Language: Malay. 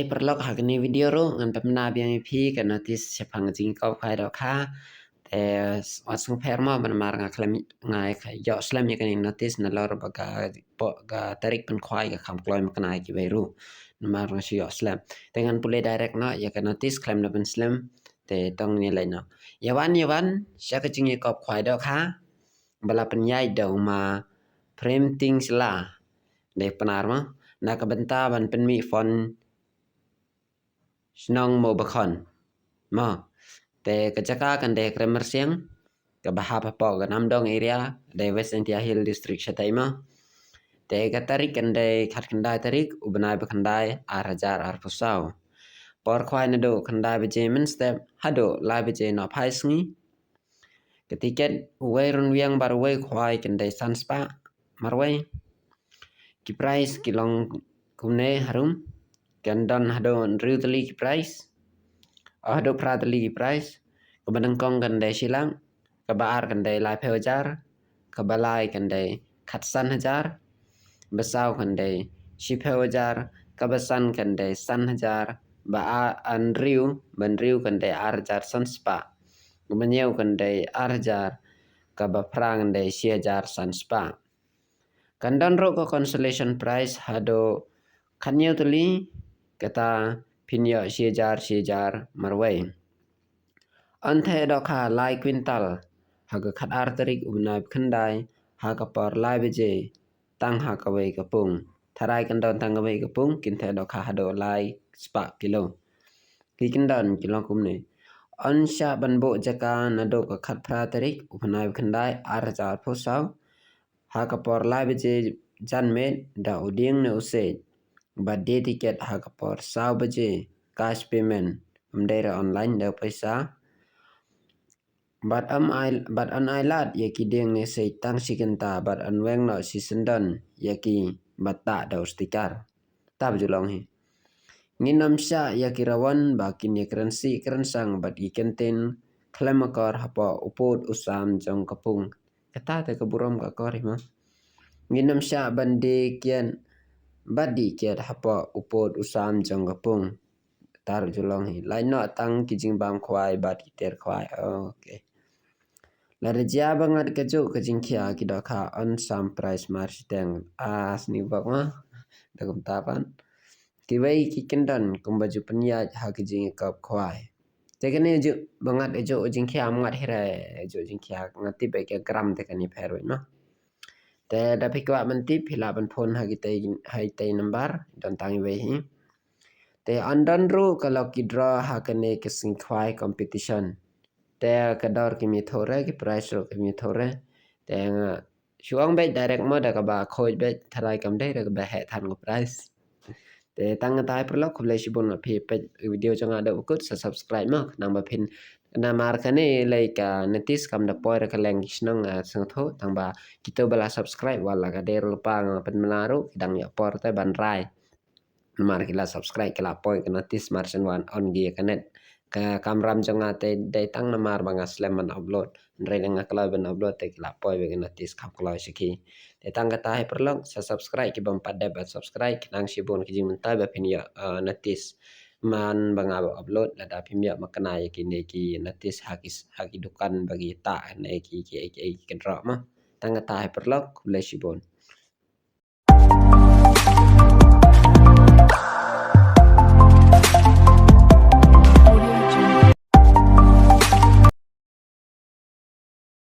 perlok hakni video ro ngan pemna BMP kan notis sepang jing kau khai do kha te wasung perma ban mar nga klam ngai yo slam ya kan notis na lor baga po ga tarik pen khwai ga kham kloi maknai ki beru mar nga yo slam dengan pule direct no ya kan notis klam na ben slam te tong ni lai no yawan sya ka jing kop khwai do kha bala pen yai do ma printing sla de penar ma na ka benta ban pen mi fon Snong mo bakon mo te kacaka kan de kremer siang ke bahapa po ga namdong area de West India Hill district shatai mo te katarik kan de khat kandai tarik ubnai bakandai ar pusau por khwai na do kandai beje men step hado lai beje no phai sngi ketiket uwei run wiang bar wei khwai kan de sanspa marwei ki price ki long kumne harum kan don hado rutli ki price hado pratli ki price kebanang kong kan de silang kebaar kan de lai peujar kebalai kan de khatsan hajar besau kan de shipeujar kebasan kan de san hajar ba an riu ban riu kan de arjar sanspa kemenyeu kan de arjar kaba prang de siajar sanspa kan don ro ko consolation prize hado khanyeu tuli kata pinyo siajar marwei anthe do kha lai quintal haga khat ar tarik unai khandai haga por lai beje tang ha ka wei kapung tharai kan don tang wei kapung kin the do kha hado lai spa kilo ki kin don kilo kumne on sha ban bo jaka na do ka khat phra tarik unai khandai ar jar phosau haga por lai beje jan me da uding ne use but day ticket haga por sau beje cash payment umdera online da paisa but an ailat yaki deng ne sei tang sikenta but an weng no si sendan yaki batta da ustikar tab julong hi nginam sha yaki rawan bakin ya kerensang but ikenten klemakor hapo upod usam jong kapung kata te kaburam ka kori ma nginam sha bande kian badi kiat hapo upod usam jong kapung tar julong hi laino tang kijing bang khwai bat ter khwai okay la rejia bangat kejo kejingkhia kidakha on some price mar siteng as ni bakma dagum tapan kiwei kikendan kumbaju penya ha kijing kap khwai tekene ju bangat ejo jingkhia mangat hira ejo jingkhia ngati be ke gram tekani pheroi ma te da phikwa manti phila ban phone ha hai number don tangi we hi te andan ru kalau ki draw ha kane ke singkhwai competition te kador ki mi thore ki price ro ki mi thore te chuang be direct mo da ka ba khoj be tharai kam de da ba he than ko price te tang tai perlo khule shibon ma phi pe video changa da ukut subscribe ma nang ba phin na mar kane like notice kam da poir ka leng snang sang tho tang ba kita bala subscribe wala ka der lupa pen menaru dang ya por te ban rai mar kila subscribe kila poi ka notice mar sen wan on gi kanet ka kamram changa te de tang na mar banga slam man upload re nga kala ben upload te kila poi be notice khap kala shiki te tang ka tai perlong subscribe ki bam padde ba subscribe nang shibon ki jing ta ba pin ya notice man banga upload la da phim ya makana ya ki ne ki notice haki dukan bagi ta ne ki kedra ma tang ka tai perlong kule shibon